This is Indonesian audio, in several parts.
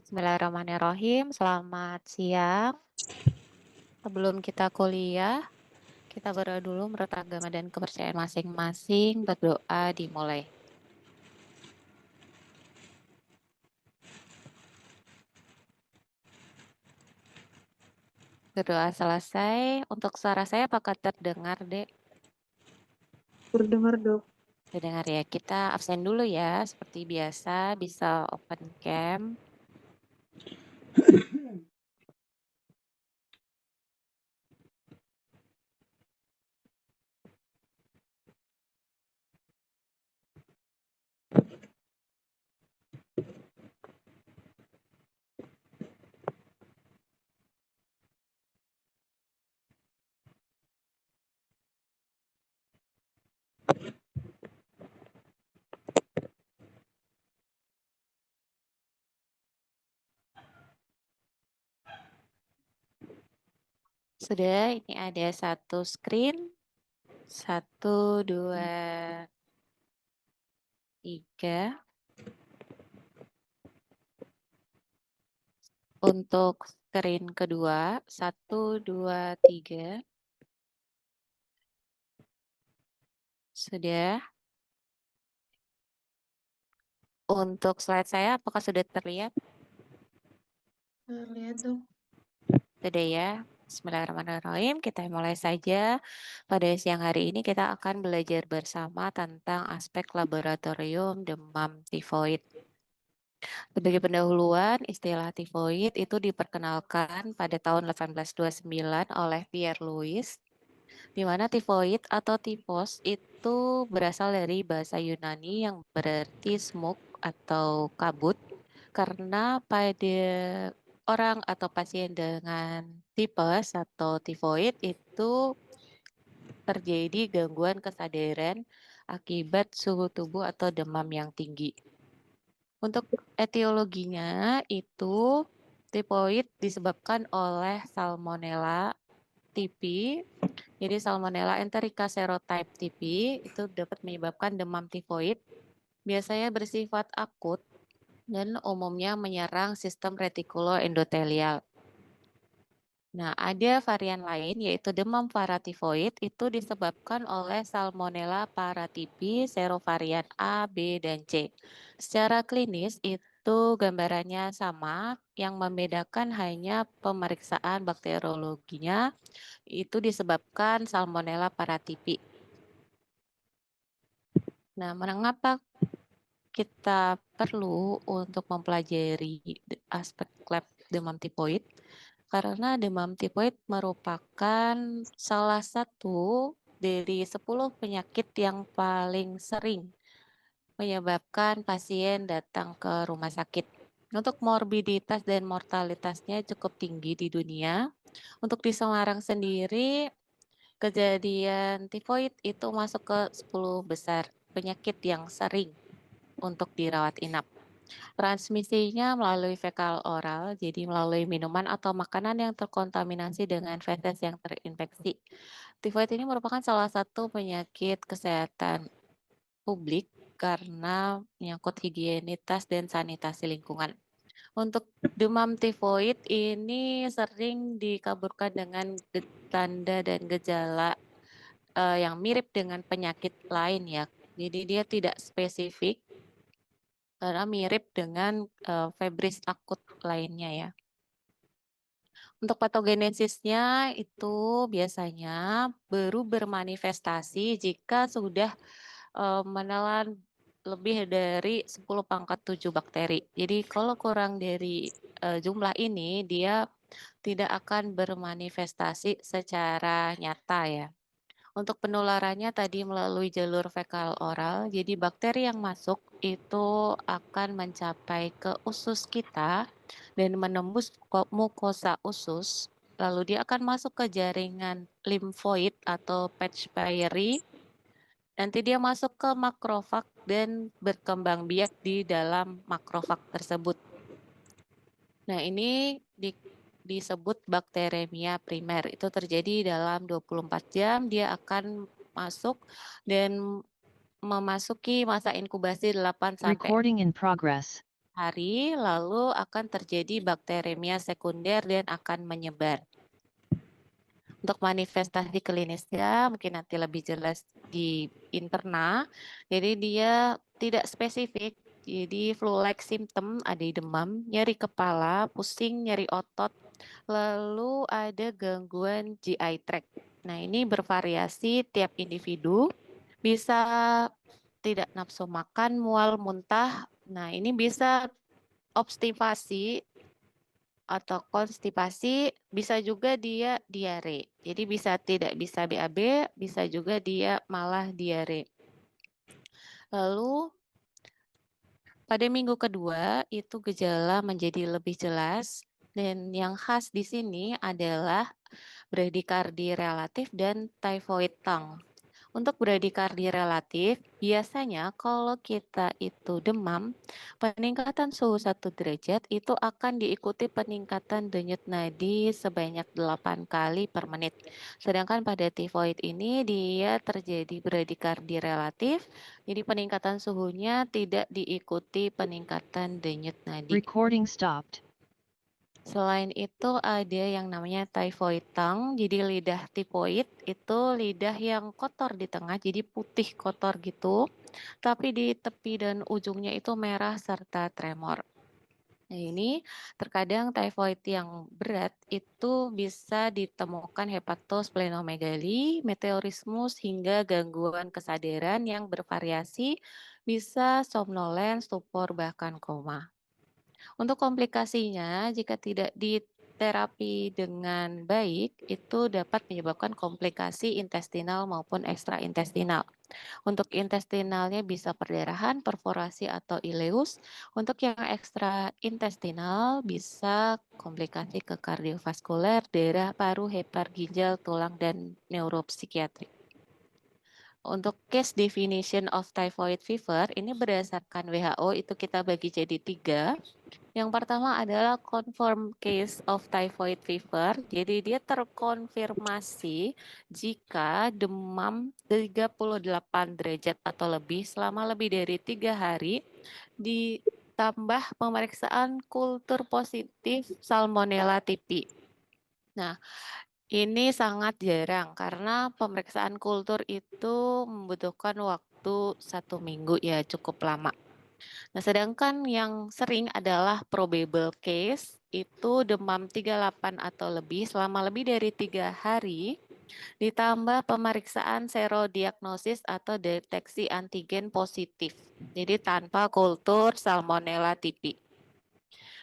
Bismillahirrahmanirrahim. Selamat siang. Sebelum kita kuliah, kita berdoa dulu menurut agama dan kepercayaan masing-masing. Berdoa dimulai. Berdoa selesai. Untuk suara saya apakah terdengar, Dek? Terdengar, Dok. Terdengar ya. Kita absen dulu ya. Seperti biasa, bisa open cam. Sudah, ini ada satu screen. 1, 2, 3. Untuk screen kedua, 1, 2, 3. Sudah. Untuk slide saya, apakah sudah terlihat? Terlihat, Dok. Sudah ya. Bismillahirrahmanirrahim. Kita mulai saja. Pada siang hari ini kita akan belajar bersama tentang aspek laboratorium demam tifoid. Sebagai pendahuluan, istilah tifoid itu diperkenalkan pada tahun 1829 oleh Pierre Louis, di mana tifoid atau tifos itu berasal dari bahasa Yunani yang berarti smoke atau kabut, karena pada orang atau pasien dengan tipes atau tifoid itu terjadi gangguan kesadaran akibat suhu tubuh atau demam yang tinggi. Untuk etiologinya itu tifoid disebabkan oleh Salmonella typhi. Jadi Salmonella enterica serotype typhi itu dapat menyebabkan demam tifoid. Biasanya bersifat akut dan umumnya menyerang sistem retikuloendotelial. Nah, ada varian lain yaitu demam paratifoid itu disebabkan oleh Salmonella paratyphi serovarian A, B, dan C. Secara klinis itu gambarannya sama, yang membedakan hanya pemeriksaan bakteriologinya itu disebabkan Salmonella paratyphi. Nah, mengapa kita perlu untuk mempelajari aspek lab demam tifoid? Karena demam tifoid merupakan salah satu dari 10 penyakit yang paling sering menyebabkan pasien datang ke rumah sakit. Untuk morbiditas dan mortalitasnya cukup tinggi di dunia. Untuk di Semarang sendiri, kejadian tifoid itu masuk ke 10 besar penyakit yang sering untuk dirawat inap. Transmisinya melalui fekal oral, jadi melalui minuman atau makanan yang terkontaminasi dengan feses yang terinfeksi. Tifoid ini merupakan salah satu penyakit kesehatan publik karena menyangkut higienitas dan sanitasi lingkungan. Untuk demam tifoid ini sering dikaburkan dengan tanda dan gejala yang mirip dengan penyakit lain ya. Jadi dia tidak spesifik karena mirip dengan febris akut lainnya ya. Untuk patogenesisnya itu biasanya baru bermanifestasi jika sudah menelan lebih dari 10 pangkat 7 bakteri. Jadi kalau kurang dari jumlah ini dia tidak akan bermanifestasi secara nyata ya. Untuk penularannya tadi melalui jalur fekal oral, jadi bakteri yang masuk itu akan mencapai ke usus kita dan menembus mukosa usus, lalu dia akan masuk ke jaringan limfoid atau Pap-Chiari, nanti dia masuk ke makrofag dan berkembang biak di dalam makrofag tersebut. Nah ini disebut bakteremia primer. Itu terjadi dalam 24 jam, dia akan masuk dan memasuki masa inkubasi 8 sampai Recording in progress. hari, lalu akan terjadi bakteremia sekunder dan akan menyebar. Untuk manifestasi klinisnya mungkin nanti lebih jelas di interna. Jadi dia tidak spesifik. Jadi flu-like symptom, ada demam, nyeri kepala, pusing, nyeri otot, lalu ada gangguan GI tract. Nah, ini bervariasi tiap individu, bisa tidak nafsu makan, mual, muntah. Nah, ini bisa obstipasi atau konstipasi, bisa juga dia diare. Jadi bisa tidak bisa BAB, bisa juga dia malah diare. Lalu pada minggu kedua itu gejala menjadi lebih jelas dan yang khas di sini adalah bradikardi relatif dan typhoid tongue. Untuk bradikardi relatif, biasanya kalau kita itu demam, peningkatan suhu 1 derajat itu akan diikuti peningkatan denyut nadi sebanyak 8 kali per menit. Sedangkan pada tifoid ini dia terjadi bradikardi relatif, jadi peningkatan suhunya tidak diikuti peningkatan denyut nadi. Recording stopped. Selain itu ada yang namanya typhoid tongue, jadi lidah tifoid itu lidah yang kotor di tengah, jadi putih kotor gitu, tapi di tepi dan ujungnya itu merah serta tremor. Nah ini terkadang typhoid yang berat itu bisa ditemukan hepatosplenomegali, meteorismus hingga gangguan kesadaran yang bervariasi, bisa somnolens, stupor, bahkan koma. Untuk komplikasinya, jika tidak diterapi dengan baik, itu dapat menyebabkan komplikasi intestinal maupun ekstraintestinal. Untuk intestinalnya bisa perdarahan, perforasi, atau ileus. Untuk yang ekstraintestinal bisa komplikasi ke kardiovaskuler, darah, paru, hepar, ginjal, tulang, dan neuropsikiatrik. Untuk case definition of typhoid fever, ini berdasarkan WHO itu kita bagi jadi 3. Yang pertama adalah confirmed case of typhoid fever. Jadi dia terkonfirmasi jika demam 38 derajat atau lebih selama lebih dari 3 hari ditambah pemeriksaan kultur positif Salmonella typhi. Nah, ini sangat jarang karena pemeriksaan kultur itu membutuhkan waktu 1 minggu ya, cukup lama. Nah, sedangkan yang sering adalah probable case, itu demam 38 atau lebih selama lebih dari 3 hari, ditambah pemeriksaan serodiagnosis atau deteksi antigen positif. Jadi tanpa kultur Salmonella typhi.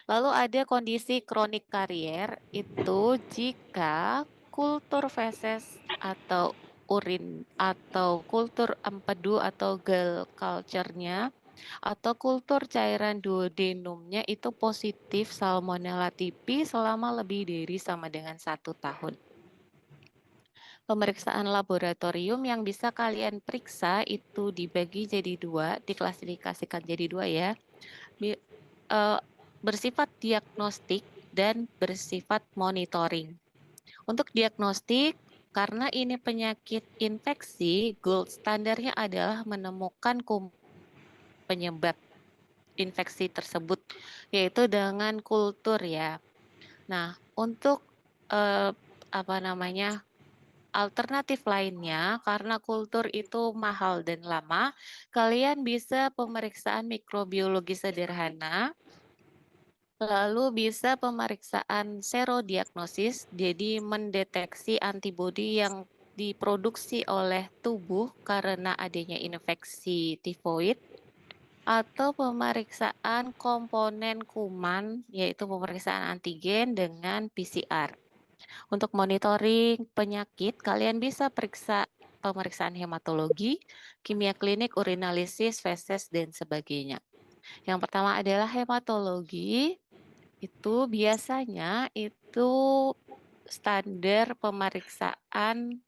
Lalu ada kondisi kronik karier, itu jika kultur feses atau urin atau kultur empedu atau gall culture-nya atau kultur cairan duodenumnya itu positif Salmonella typhi selama lebih dari sama dengan 1 tahun. Pemeriksaan laboratorium yang bisa kalian periksa itu dibagi jadi 2, diklasifikasikan jadi 2 ya. Bersifat diagnostik dan bersifat monitoring. Untuk diagnostik, karena ini penyakit infeksi, gold standarnya adalah menemukan penyebab infeksi tersebut, yaitu dengan kultur ya. Nah, untuk alternatif lainnya, karena kultur itu mahal dan lama, kalian bisa pemeriksaan mikrobiologi sederhana, lalu bisa pemeriksaan serodiagnosis, jadi mendeteksi antibodi yang diproduksi oleh tubuh karena adanya infeksi tifoid, atau pemeriksaan komponen kuman, yaitu pemeriksaan antigen dengan PCR. Untuk monitoring penyakit, kalian bisa periksa pemeriksaan hematologi, kimia klinik, urinalisis, feses, dan sebagainya. Yang pertama adalah hematologi. Itu biasanya itu standar pemeriksaan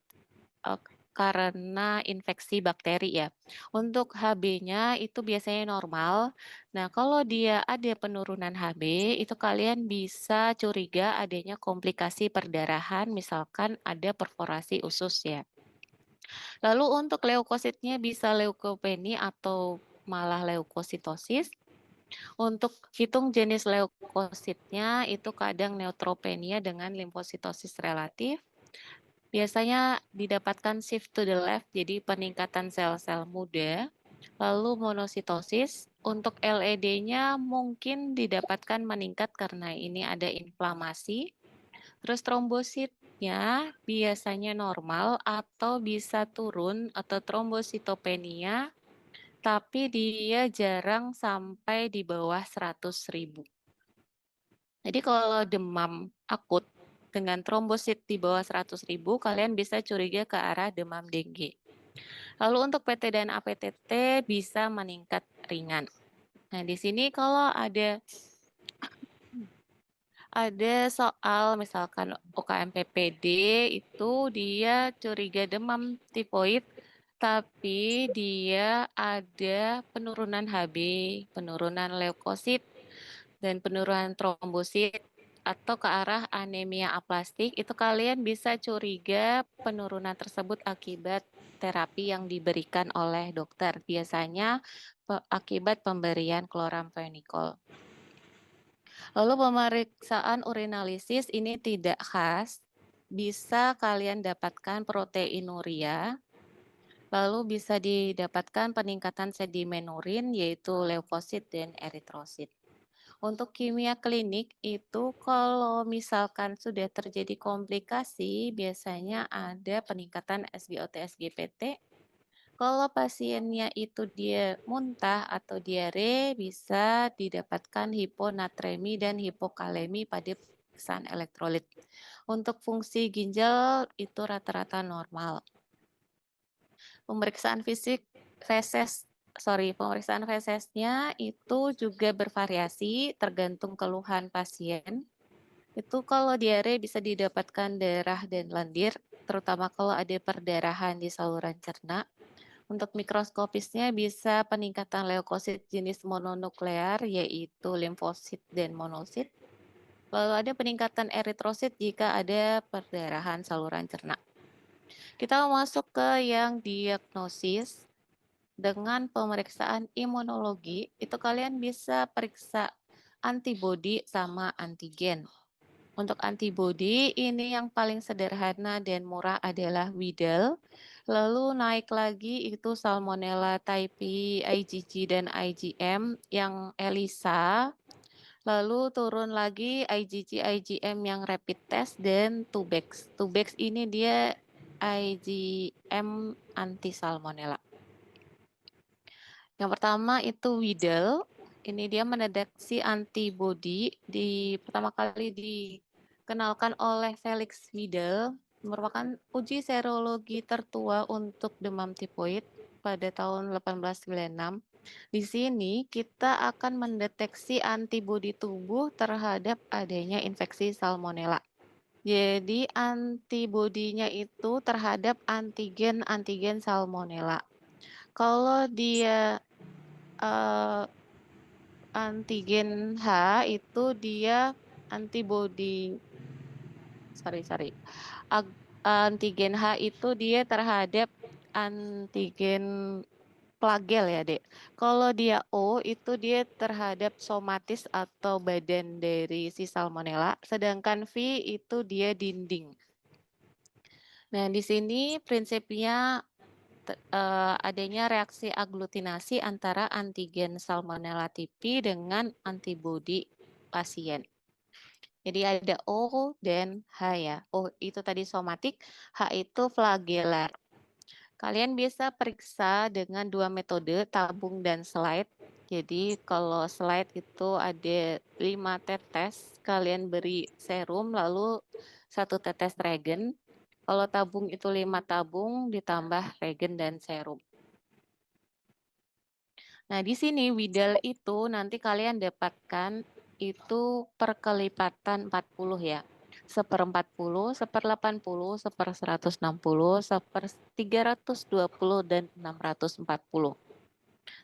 karena infeksi bakteri ya. Untuk HB-nya itu biasanya normal. Nah, kalau dia ada penurunan HB, itu kalian bisa curiga adanya komplikasi perdarahan, misalkan ada perforasi usus ya. Lalu untuk leukositnya bisa leukopenia atau malah leukositosis. Untuk hitung jenis leukositnya itu kadang neutropenia dengan limfositosis relatif. Biasanya didapatkan shift to the left, jadi peningkatan sel-sel muda. Lalu monositosis, untuk LED-nya mungkin didapatkan meningkat karena ini ada inflamasi. Terus trombositnya biasanya normal atau bisa turun atau trombositopenia, tapi dia jarang sampai di bawah 100.000. Jadi kalau demam akut dengan trombosit di bawah 100.000, kalian bisa curiga ke arah demam dengue. Lalu untuk PT dan APTT bisa meningkat ringan. Nah, di sini kalau ada soal misalkan UKM PPD itu dia curiga demam tifoid, tapi dia ada penurunan HB, penurunan leukosit, dan penurunan trombosit atau ke arah anemia aplastik, itu kalian bisa curiga penurunan tersebut akibat terapi yang diberikan oleh dokter. Biasanya akibat pemberian chloramphenicol. Lalu pemeriksaan urinalisis ini tidak khas, bisa kalian dapatkan proteinuria, lalu bisa didapatkan peningkatan sedimen urin yaitu leukosit dan eritrosit. Untuk kimia klinik itu kalau misalkan sudah terjadi komplikasi, biasanya ada peningkatan SGOT, SGPT. Kalau pasiennya itu dia muntah atau diare, bisa didapatkan hiponatremi dan hipokalemi pada pemeriksaan elektrolit. Untuk fungsi ginjal itu rata-rata normal. Pemeriksaan pemeriksaan fesesnya itu juga bervariasi tergantung keluhan pasien. Itu kalau diare bisa didapatkan darah dan lendir, terutama kalau ada perdarahan di saluran cerna. Untuk mikroskopisnya bisa peningkatan leukosit jenis mononuklear yaitu limfosit dan monosit. Lalu ada peningkatan eritrosit jika ada perdarahan saluran cerna. Kita masuk ke yang diagnosis. Dengan pemeriksaan imunologi, itu kalian bisa periksa antibodi sama antigen. Untuk antibodi, ini yang paling sederhana dan murah adalah Widal. Lalu naik lagi itu Salmonella typhi, IgG, dan IgM yang ELISA. Lalu turun lagi IgG, IgM yang rapid test, dan Tubex. Tubex ini dia IgM anti Salmonella. Yang pertama itu Widal. Ini dia mendeteksi antibodi pertama kali dikenalkan oleh Felix Widal, merupakan uji serologi tertua untuk demam tifoid pada tahun 1896. Di sini kita akan mendeteksi antibodi tubuh terhadap adanya infeksi salmonella. Jadi antibodinya itu terhadap antigen salmonella. Kalau dia antigen H itu dia antibodi antigen H itu dia terhadap antigen flagel ya, Dek. Kalau dia O itu dia terhadap somatis atau badan dari si salmonella, sedangkan V itu dia dinding. Nah, di sini prinsipnya adanya reaksi aglutinasi antara antigen Salmonella typhi dengan antibodi pasien. Jadi ada O dan H ya. O itu tadi somatik, H itu flagelar. Kalian bisa periksa dengan dua metode, tabung dan slide. Jadi kalau slide itu ada 5 tetes, kalian beri serum lalu 1 tetes regen. Kalau tabung itu 5 tabung ditambah regen dan serum. Nah, di sini Widal itu nanti kalian dapatkan itu per kelipatan 40 ya. 1/40, 1/80, 1/160, 1/320, dan 640.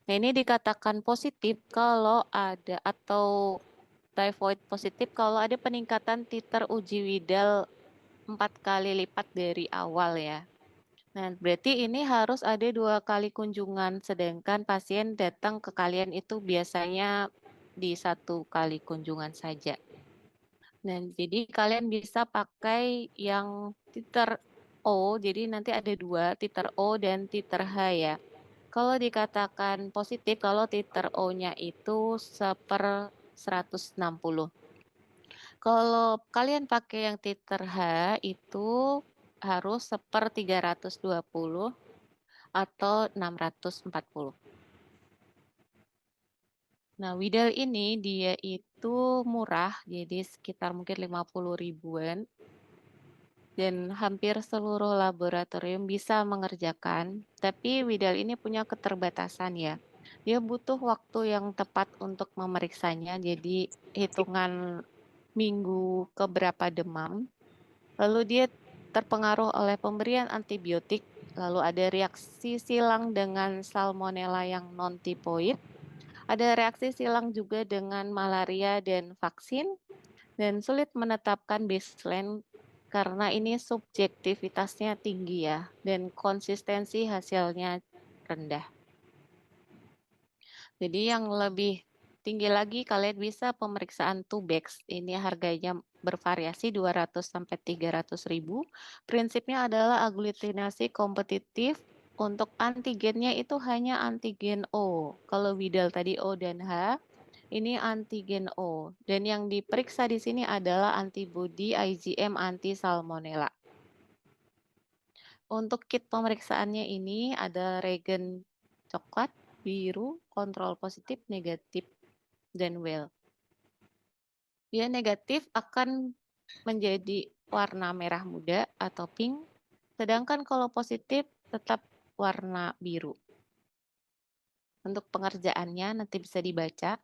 Nah, ini dikatakan positif kalau ada atau typhoid positif kalau ada peningkatan titer uji Widal 4 kali lipat dari awal ya. Nah, berarti ini harus ada 2 kali kunjungan, sedangkan pasien datang ke kalian itu biasanya di satu kali kunjungan saja. Dan jadi kalian bisa pakai yang titer O, jadi nanti ada 2, titer O dan titer H ya. Kalau dikatakan positif, kalau titer O-nya itu 1/160. Kalau kalian pakai yang titer H itu harus 1/320 atau 640. Nah, Widal ini dia itu murah, jadi sekitar mungkin 50 ribuan. Dan hampir seluruh laboratorium bisa mengerjakan, tapi Widal ini punya keterbatasan ya. Dia butuh waktu yang tepat untuk memeriksanya, jadi hitungan minggu keberapa demam. Lalu dia terpengaruh oleh pemberian antibiotik, lalu ada reaksi silang dengan salmonella yang non-tipoid, ada reaksi silang juga dengan malaria dan vaksin, dan sulit menetapkan baseline karena ini subjektivitasnya tinggi ya, dan konsistensi hasilnya rendah. Jadi yang lebih tinggi lagi kalian bisa pemeriksaan Tubex. Ini harganya bervariasi 200 sampai 300 ribu. Prinsipnya adalah aglutinasi kompetitif. Untuk antigennya itu hanya antigen O. Kalau Widal tadi O dan H, ini antigen O. Dan yang diperiksa di sini adalah antibodi IgM anti salmonella. Untuk kit pemeriksaannya ini ada regen coklat, biru, kontrol positif, negatif, dan well. Dia negatif akan menjadi warna merah muda atau pink, sedangkan kalau positif tetap warna biru. Untuk pengerjaannya nanti bisa dibaca.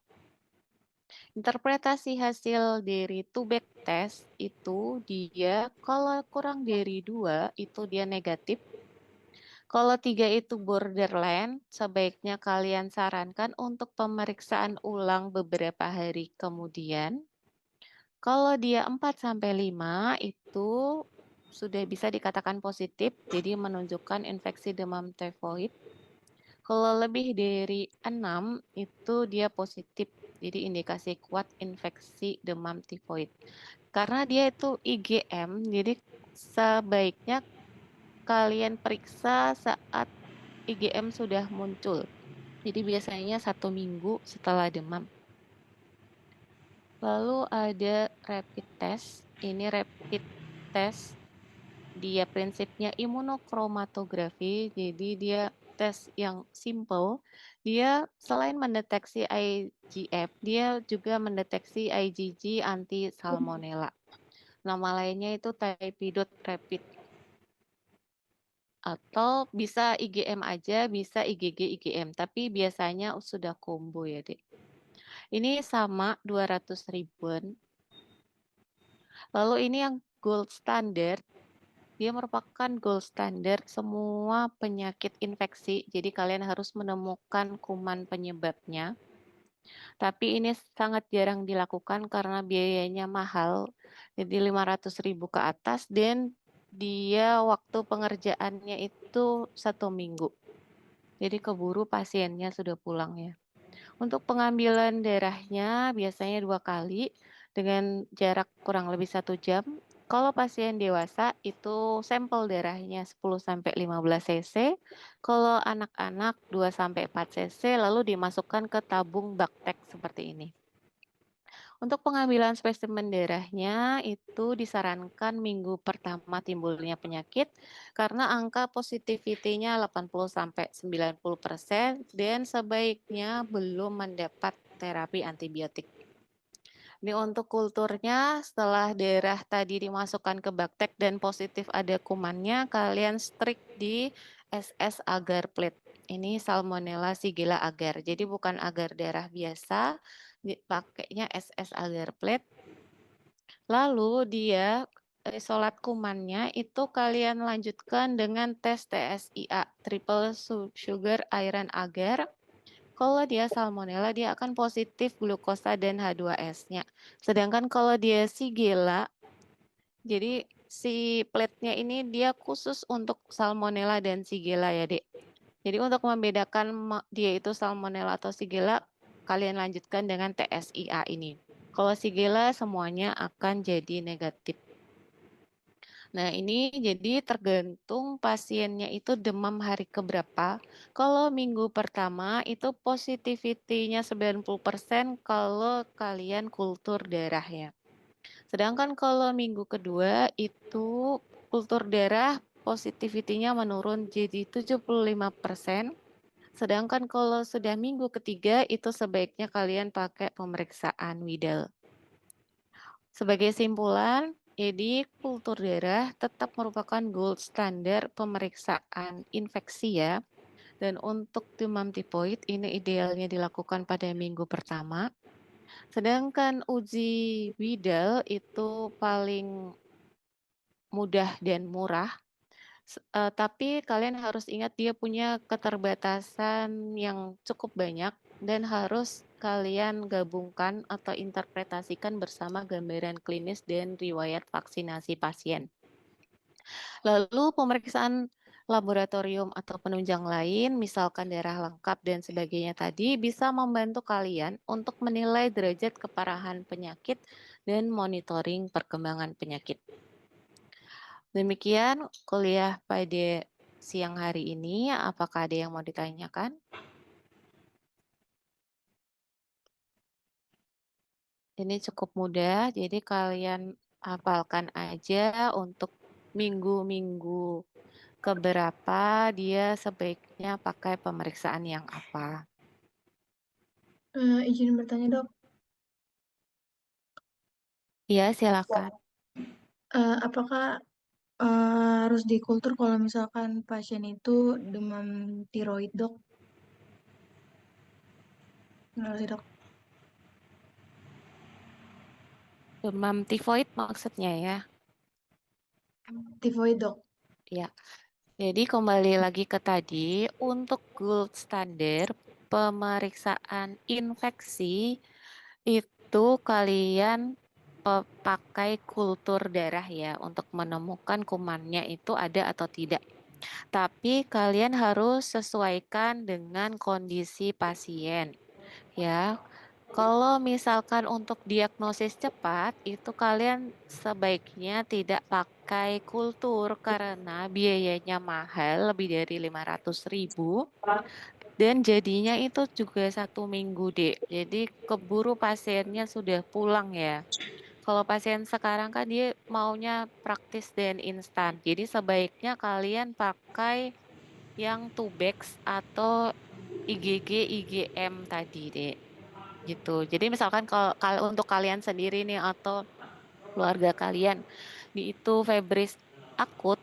Interpretasi hasil dari Tubex test itu dia kalau kurang dari 2 itu dia negatif. Kalau 3 itu borderline, sebaiknya kalian sarankan untuk pemeriksaan ulang beberapa hari kemudian. Kalau dia 4 sampai 5 itu sudah bisa dikatakan positif, jadi menunjukkan infeksi demam tifoid. Kalau lebih dari 6 itu dia positif, jadi indikasi kuat infeksi demam tifoid. Karena dia itu IgM, jadi sebaiknya kalian periksa saat IgM sudah muncul. Jadi biasanya 1 minggu setelah demam. Lalu ada rapid test. Ini rapid test, dia prinsipnya imunokromatografi, jadi dia tes yang simple. Dia selain mendeteksi IgF, dia juga mendeteksi IgG anti salmonella. Nama lainnya itu Typidot Rapid. Atau bisa IgM aja, bisa IgG IgM, tapi biasanya sudah combo ya, Dek. Ini sama 200 ribuan. Lalu ini yang gold standard, dia merupakan gold standard semua penyakit infeksi, jadi kalian harus menemukan kuman penyebabnya. Tapi ini sangat jarang dilakukan karena biayanya mahal, jadi 500 ribu ke atas, dan dia waktu pengerjaannya itu 1 minggu. Jadi keburu pasiennya sudah pulang ya. Untuk pengambilan darahnya biasanya 2 kali dengan jarak kurang lebih 1 jam. Kalau pasien dewasa itu sampel darahnya 10 sampai 15 cc, kalau anak-anak 2 sampai 4 cc lalu dimasukkan ke tabung Bactek seperti ini. Untuk pengambilan spesimen darahnya itu disarankan minggu pertama timbulnya penyakit karena angka positivity-nya 80 sampai 90% dan sebaiknya belum mendapat terapi antibiotik. Ini untuk kulturnya setelah darah tadi dimasukkan ke Bactek dan positif ada kumannya, kalian strik di SS agar plate. Ini Salmonella Shigella agar. Jadi bukan agar darah biasa, pakainya SS agar plate. Lalu dia isolat kumannya itu kalian lanjutkan dengan tes TSIA, triple sugar iron agar. Kalau dia salmonella dia akan positif glukosa dan H2S-nya. Sedangkan kalau dia Shigella, jadi si plate-nya ini dia khusus untuk salmonella dan Shigella ya, Dek. Jadi untuk membedakan dia itu salmonella atau Shigella, kalian lanjutkan dengan TSIA ini. Kalau Shigella semuanya akan jadi negatif. Nah, ini jadi tergantung pasiennya itu demam hari keberapa. Kalau minggu pertama itu positivity-nya 90% kalau kalian kultur darahnya. Sedangkan kalau minggu kedua itu kultur darah positivity-nya menurun jadi 75%. Sedangkan kalau sudah minggu ketiga itu sebaiknya kalian pakai pemeriksaan Widal. Sebagai simpulan, jadi kultur darah tetap merupakan gold standar pemeriksaan infeksi ya. Dan untuk demam tipoid ini idealnya dilakukan pada minggu pertama. Sedangkan uji Widal itu paling mudah dan murah. Tapi kalian harus ingat dia punya keterbatasan yang cukup banyak dan harus kalian gabungkan atau interpretasikan bersama gambaran klinis dan riwayat vaksinasi pasien. Lalu pemeriksaan laboratorium atau penunjang lain, misalkan darah lengkap dan sebagainya tadi, bisa membantu kalian untuk menilai derajat keparahan penyakit dan monitoring perkembangan penyakit. Demikian kuliah pada siang hari ini. Apakah ada yang mau ditanyakan? Ini cukup mudah, jadi kalian hafalkan aja untuk minggu-minggu keberapa dia sebaiknya pakai pemeriksaan yang apa. Izin bertanya, Dok. Iya, silakan. Apakah harus dikultur kalau misalkan pasien itu demam tiroid, Dok? Enggak sih, Dok. Demam tifoid maksudnya ya. Tifoid, Dok. Ya. Jadi kembali lagi ke tadi, untuk gold standard pemeriksaan infeksi itu kalian pakai kultur darah ya untuk menemukan kumannya itu ada atau tidak. Tapi kalian harus sesuaikan dengan kondisi pasien ya. Kalau misalkan untuk diagnosis cepat, itu kalian sebaiknya tidak pakai kultur karena biayanya mahal, lebih dari 500.000. Dan jadinya itu juga 1 minggu, Dek. Jadi keburu pasiennya sudah pulang ya. Kalau pasien sekarang kan dia maunya praktis dan instan. Jadi sebaiknya kalian pakai yang Tubex atau IgG, IgM tadi, Dek. Gitu. Jadi misalkan kalau untuk kalian sendiri nih atau keluarga kalian itu febris akut,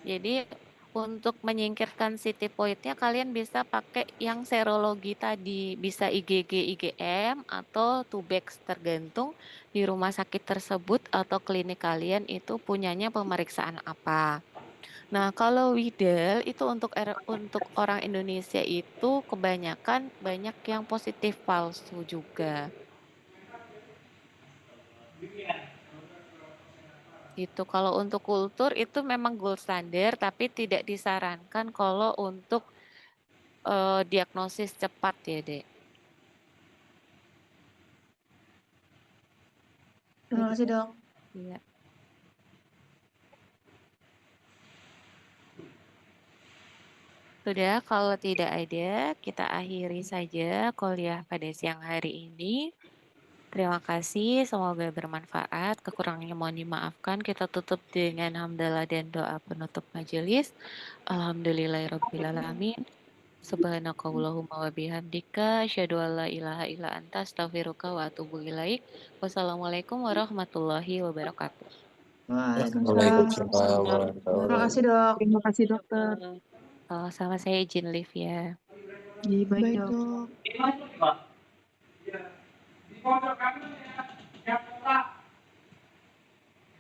jadi untuk menyingkirkan si tipoidnya kalian bisa pakai yang serologi tadi, bisa IgG, IgM atau Tubex tergantung di rumah sakit tersebut atau klinik kalian itu punyanya pemeriksaan apa. Nah, kalau Widal itu untuk orang Indonesia itu kebanyakan banyak yang positif palsu juga. Gitu. Kalau untuk kultur itu memang gold standard, tapi tidak disarankan kalau untuk diagnosis cepat ya, Dek. Terima kasih, Dok. Iya. Sudah, kalau tidak ada, kita akhiri saja kuliah pada siang hari ini. Terima kasih, semoga bermanfaat. Kekurangannya mohon dimaafkan. Kita tutup dengan hamdalah dan doa penutup majelis. Alhamdulillahirrabbilalamin. Subhanakallahumma wa bihamdika asyhadu an la ilaha illa anta astaghfiruka wa atubu ilaik. Wassalamualaikum warahmatullahi wabarakatuh. Waalaikumsalam. Terima kasih, Dok. Terima kasih dokter. Sama saya izin live ya. Iya, baik Baik, dok.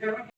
Dok.